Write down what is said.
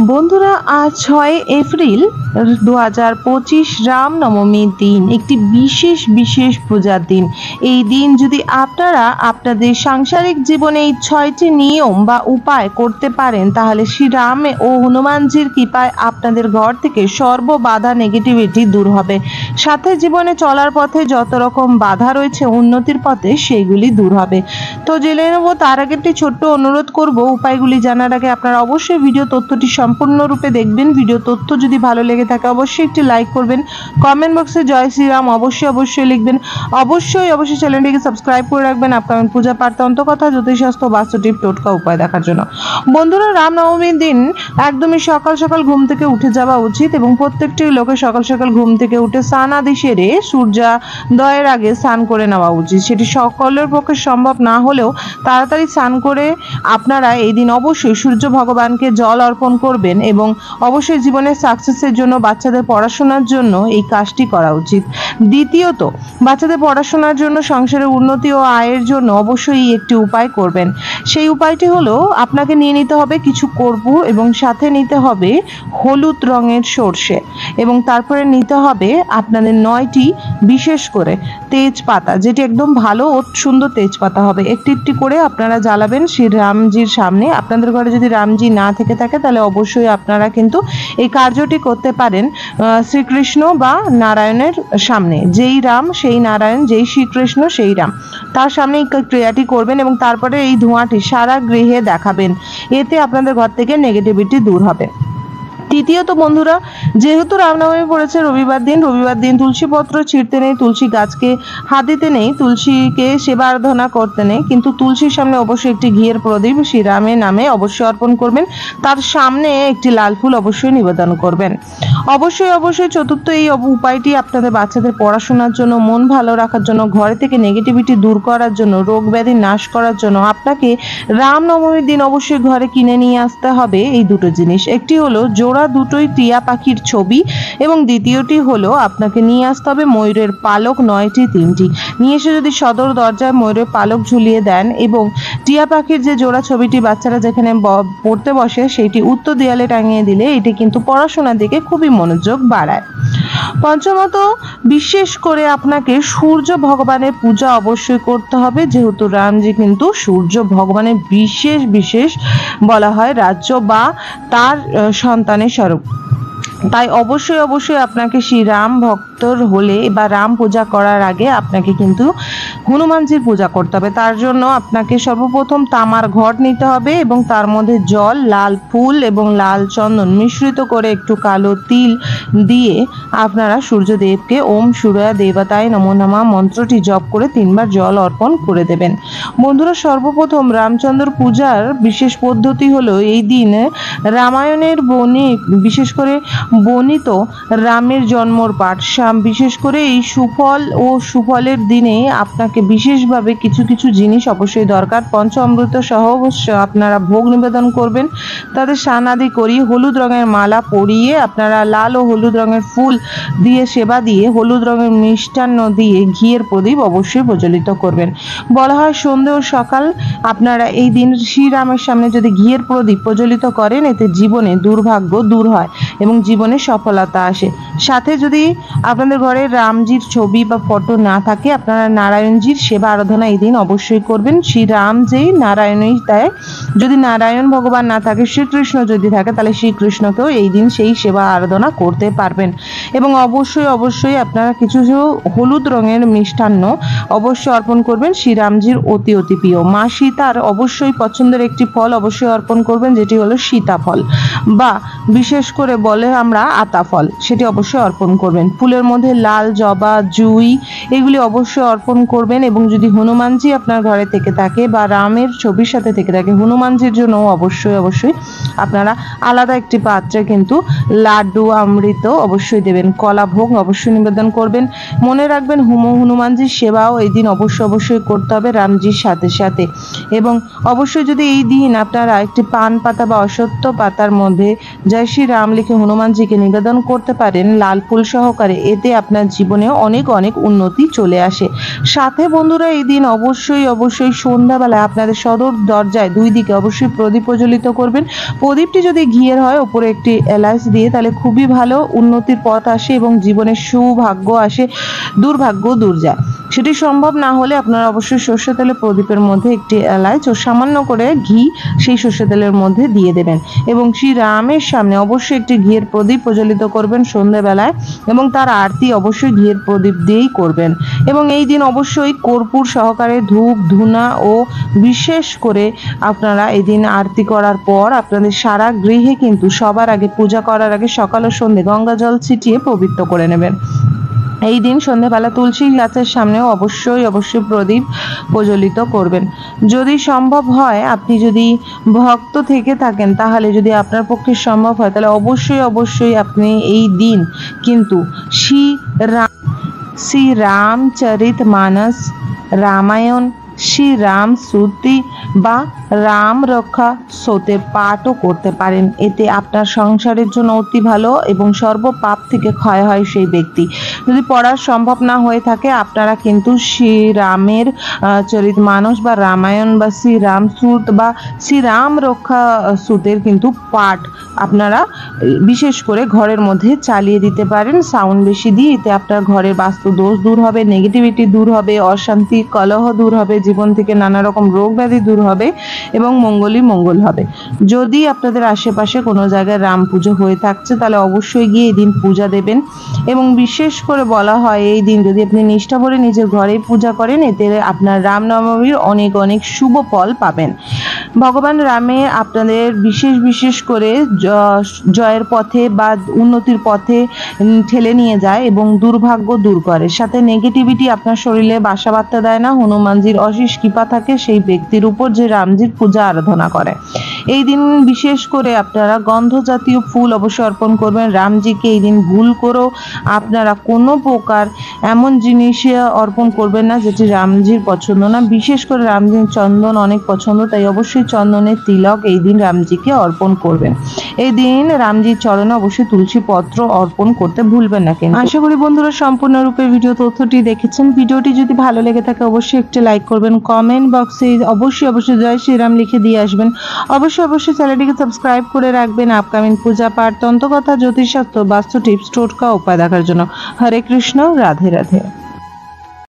বন্ধুরা, আজ 6 এপ্রিল 2025 রামনবমীর দিন, একটি বিশেষ পূজার দিন। এই দিন যদি আপনারা আপনাদের সাংসারিক জীবনে এই 6টি নিয়ম বা উপায় করতে পারেন, তাহলে শ্রী রাম ও হনুমানজির কৃপায় আপনাদের ঘর থেকে সর্ববাধা নেগেটিভিটি দূর হবে। সাথে জীবনে চলার পথে যত রকম বাধা রয়েছে উন্নতির পথে, সেইগুলি দূর হবে। তো জেনে নেব। তার আগে একটি ছোট্ট অনুরোধ করব, উপায়গুলি জানার আগে আপনারা অবশ্যই ভিডিও তথ্যটি সম্পূর্ণরূপে দেখবেন। ভিডিও তথ্য যদি ভালো লেগে থাকে অবশ্যই একটি লাইক করবেন, কমেন্ট বক্সে জয় শ্রীরাম অবশ্যই লিখবেন। অবশ্যই চ্যানেলটিকে সাবস্ক্রাইব করে রাখবেন আপকামিং পূজা পাঠ, তন্ত্রকথা, জ্যোতিষশাস্ত্র, বাস্তু টিপ, টোটকা উপায় দেখার জন্য। বন্ধুরা, রামনবমীর দিন একদমই সকাল সকাল ঘুম থেকে উঠে যাওয়া উচিত এবং প্রত্যেকটি লোকের সকাল সকাল ঘুম থেকে উঠে স্নান আদি সেরে সূর্যোদয়ের আগে স্নান করে নেওয়া উচিত। সেটি সকলের পক্ষে সম্ভব না হলেও তাড়াতাড়ি স্নান করে আপনারা এই দিন অবশ্যই সূর্য ভগবানকে জল অর্পণ করবেন এবং অবশ্যই জীবনের সাকসেসের জন্য, বাচ্চাদের পড়াশোনার জন্য এই কাজটি করা উচিত। দ্বিতীয়ত, বাচ্চাদের পড়াশোনার জন্য, সংসারের উন্নতি ও আয়ের জন্য অবশ্যই একটি উপায় করবেন। সেই উপায়টি হলো, আপনাকে নিয়ে নিতে হবে কিছু কর্পূর এবং সাথে নিতে হবে হলুদ রঙের সর্ষে এবং তারপরে নিতে হবে আপনাদের 9টি বিশেষ করে তেজপাতা, যেটি একদম ভালো ও সুন্দর তেজপাতা হবে। একটি করে আপনারা জ্বালাবেন শ্রী রামজির সামনে। আপনাদের ঘরে যদি রামজি না থেকে থাকে তাহলে অবশ্যই আপনারা কিন্তু এই কার্যটি করতে পারেন শ্রীকৃষ্ণ বা নারায়ণের সামনে। যেই রাম সেই নারায়ণ, যেই শ্রীকৃষ্ণ সেই রাম, তার সামনে এই ক্রিয়াটি করবেন এবং তারপরে এই ধোঁয়াটি সারা গৃহে দেখাবেন। এতে আপনাদের ঘর থেকে নেগেটিভিটি দূর হবে। তৃতীয়ত বন্ধুরা, যেহেতু রামনবমী পড়েছে রবিবার দিন তুলসী পত্র ছিঁড়তে নেই, তুলসী গাছকে হাত দিতে নেই, তুলসীকে সেবা আরাধনা করতে নেই, কিন্তু তুলসীর সামনে অবশ্যই একটি ঘিয়ের প্রদীপ শ্রীরামের নামে অবশ্যই অর্পণ করবেন। তার সামনে একটি লাল ফুল অবশ্যই নিবেদন করবেন। অবশ্যই চতুর্থ এই উপায়টি আপনাদের বাচ্চাদের পড়াশোনার জন্য, মন ভালো রাখার জন্য, ঘরে থেকে নেগেটিভিটি দূর করার জন্য, রোগ ব্যাধি নাশ করার জন্য আপনাকে রামনবমীর দিন অবশ্যই ঘরে কিনে নিয়ে আসতে হবে এই দুটো জিনিস। একটি হলো জোড়া দুটোই টিয়া পাখির ছবি এবং দ্বিতীয়টি হলো আপনাকে নিয়ে আসতে হবে ময়ূরের পালক 9টি 3টি। নিয়ে এসে যদি সদর দরজায় ময়ূরের পালক ঝুলিয়ে দেন এবং টিয়া পাখির যে জোড়া ছবিটি বাচ্চারা যেখানে পড়তে বসে সেইটি উত্তর দেয়ালে টাঙিয়ে দিলে এটি কিন্তু পড়াশোনার দিকে খুবই মনোযোগ বাড়ায়। পঞ্চমত, বিশেষ করে আপনাকে সূর্য ভগবানের পূজা অবশ্যই করতে হবে, যেহেতু রামজি কিন্তু সূর্য ভগবানের বিশেষ বলা হয় রাজ্য বা তার সন্তানের স্বরূপ। তাই অবশ্যই আপনাকে শ্রী রাম ভক্তর হলে বা রাম পূজা করার আগে আপনাকে কিন্তু হনুমানজির পূজা করতে হবে। তার জন্য আপনাকে সর্বপ্রথম তামার ঘট নিতে হবে এবং তার মধ্যে জল, লাল ফুল এবং লাল চন্দন মিশ্রিত করে একটু কালো তিল দিয়ে আপনারা সূর্যদেবকে ওম সূর্য দেবতায় নমো নমঃ মন্ত্রটি জপ করে 3বার জল অর্পণ করে দেবেন। বন্ধুরা, সর্বপ্রথম রামচন্দ্র পূজার বিশেষ পদ্ধতি হলো, এই দিন রামায়ণের বিশেষ করে বর্ণিত রামের জন্মর পাঠ, বিশেষ করে এই সুফলের দিনে আপনাকে বিশেষভাবে কিছু জিনিস অবশ্যই দরকার। পঞ্চ অমৃত সহ আপনারা ভোগ নিবেদন করবেন। তাদের স্নান আদি করিয়ে হলুদ রঙের মালা পরিয়ে আপনারা লাল ও হলুদ রঙের ফুল দিয়ে সেবা দিয়ে হলুদ রঙের মিষ্টান্ন দিয়ে ঘিয়ের প্রদীপ অবশ্যই প্রজ্বলিত করবেন। বলা হয় সন্ধ্যে ও সকাল আপনারা এই দিন শ্রীরামের সামনে যদি ঘিয়ের প্রদীপ প্রজ্বলিত করেন, এতে জীবনে দুর্ভাগ্য দূর হয় এবং জীবনে সফলতা আসে। সাথে যদি আপনাদের ঘরে রামজির ছবি বা ফটো না থাকে, আপনারা নারায়ণজির সেবা আরাধনা এই দিন অবশ্যই করবেন। শ্রী রাম যেই নারায়ণই তাই, যদি নারায়ণ ভগবান না থাকে, শ্রীকৃষ্ণ যদি থাকে, তাহলে শ্রীকৃষ্ণকেও এই দিন সেই সেবা আরাধনা করতে পারবেন। এবং অবশ্যই আপনারা কিছু হলুদ রঙের মিষ্টান্ন অবশ্যই অর্পণ করবেন শ্রীরামজির অতি প্রিয় মা সীতার অবশ্যই পছন্দের একটি ফল অবশ্যই অর্পণ করবেন, যেটি হলো সীতাফল বা বিশেষ করে বলে আমরা আতা ফল, সেটি অবশ্যই অর্পণ করবেন। ফুলের মধ্যে লাল জবা, জুই এগুলি অবশ্যই অর্পণ করবেন। এবং যদি হনুমানজি আপনার ঘরে থেকে থাকে বা রামের ছবির সাথে থেকে থাকে, হনুমানজির জন্য অবশ্যই আপনারা আলাদা একটি পাত্রে কিন্তু লাড্ডু অমৃত অবশ্যই দেবেন, কলা ভোগ অবশ্যই নিবেদন করবেন। মনে রাখবেন হনুমানজির সেবাও এই দিন অবশ্যই করতে হবে রামজির সাথে। এবং অবশ্যই যদি এই দিন আপনারা একটি পান পাতা বা অশ্বত্থ পাতার মধ্যে জয় শ্রী রাম লিখে মুখে হনুমানজিকে নিবেদন করতে পারেন লাল ফুল সহকারে, এতে আপনার জীবনে অনেক অনেক উন্নতি চলে আসে। সাথে বন্ধুরা এই দিন অবশ্যই অবশ্যই সন্ধ্যাবেলায় আপনাদের সদর দরজায় দুই দিকে অবশ্যই প্রদীপ প্রজ্বলিত করবেন। প্রদীপটি যদি ঘিয়ের হয়, ওপরে একটি এলাচ দিয়ে, তাহলে খুবই ভালো উন্নতির পথ আসে এবং জীবনে সুভাগ্য আসে, দুর্ভাগ্য দূর যায়। সেটি সম্ভব না হলে আপনারা অবশ্যই সর্ষে তেলে প্রদীপের মধ্যে একটি এলাচ ও সামান্য করে ঘি সেই সর্ষে তেলের মধ্যে দিয়ে দেবেন এবং শ্রী রামের সামনে অবশ্যই একটি ঘিয়ের প্রদীপ প্রজ্বলিত করবেন সন্ধ্যাবেলায় এবং তার আরতি অবশ্যই ঘিয়ের প্রদীপ দিয়েই করবেন। এবং এই দিন অবশ্যই কর্পূর সহকারে ধূপ ধুনা ও বিশেষ করে আপনারা এই দিন আরতি করার পর আপনাদের সারা গৃহে কিন্তু সবার আগে পূজা করার আগে সকাল ও সন্ধ্যে গঙ্গা জল ছিটিয়ে পবিত্র করে নেবেন। এই দিন সন্ধ্যাবেলা তুলসী গাছের সামনেও অবশ্যই অবশ্যই প্রদীপ প্রজ্বলিত করবেন। যদি সম্ভব হয়, আপনি যদি ভক্ত থেকে থাকেন, তাহলে যদি আপনার পক্ষে সম্ভব হয়, তাহলে অবশ্যই অবশ্যই আপনি এই দিন কিন্তু শ্রী রামচরিত মানস, রামায়ণ, শ্রী রাম স্তুতি বা রাম রক্ষা স্তোত্রের পাঠও করতে পারেন। এতে আপনার সংসারের জন্য অতি ভালো এবং সর্বপাপ থেকে ক্ষয় হয় সেই ব্যক্তি। যদি পড়ার সম্ভব না হয়ে থাকে, আপনারা কিন্তু শ্রী রামের চরিত মানস বা রামায়ণ বা শ্রী রাম স্তুত বা শ্রী রাম রক্ষা স্তোত্রের কিন্তু পাঠ আপনারা বিশেষ করে ঘরের মধ্যে চালিয়ে দিতে পারেন সাউন্ড বেশি দিয়ে। এতে আপনার ঘরের বাস্তু দোষ দূর হবে, নেগেটিভিটি দূর হবে, অশান্তি কলহ দূর হবে, জীবন থেকে নানা রকম রোগ ব্যাধি দূর হবে এবং মঙ্গলই মঙ্গল হবে। যদি আপনাদের আশেপাশে কোনো জায়গায় রাম পুজো হয়ে থাকছে, তাহলে অবশ্যই গিয়ে এই দিন পূজা দেবেন। এবং বিশেষ করে বলা হয় এই দিন যদি আপনি নিষ্ঠা ভরে নিজের ঘরে পূজা করেন, এতে আপনার রামনবমীর অনেক অনেক শুভ ফল পাবেন। ভগবান রামের আপনাদের বিশেষ বিশেষ করে জয়ের পথে বা উন্নতির পথে ঠেলে নিয়ে যায় এবং দুর্ভাগ্য দূর করে। সাথে নেগেটিভিটি আপনার শরীরে বাসা বাঁধতে দেয় না। হনুমানজির অশেষ কৃপা থাকে সেই ব্যক্তির উপর যে রামজির পূজা আরাধনা করে। এই দিন বিশেষ করে আপনারা গন্ধ জাতীয় ফুল অবশ্যই অর্পণ করবেন রামজিকে। এই দিন ভুল করেও আপনারা কোনো প্রকার এমন জিনিস অর্পণ করবেন না যেটি রামজির পছন্দ না। বিশেষ করে রামজির চন্দন অনেক পছন্দ, তাই অবশ্যই চন্দনের তিলক এই দিন রামজিকে অর্পণ করবেন। এই দিন রামজির চরণে অবশ্যই তুলসী পত্র অর্পণ করতে ভুলবেন না। কিন্তু আশা করি বন্ধুরা সম্পূর্ণরূপে ভিডিও তথ্যটি দেখেছেন। ভিডিওটি যদি ভালো লেগে থাকে অবশ্যই একটি লাইক করবেন, কমেন্ট বক্সে অবশ্যই অবশ্যই জয় শ্রীরাম লিখে দিয়ে আসবেন। অবশ্যই অবশ্যই চ্যানেলটিকে সাবস্ক্রাইব করে রাখবেন আপকামিং পূজা পাঠ, তন্ত্রকথা, জ্যোতিষশাস্ত্র, বাস্তু টিপস, টোটকা উপায় দেখার জন্য। হরে কৃষ্ণ, রাধে রাধে।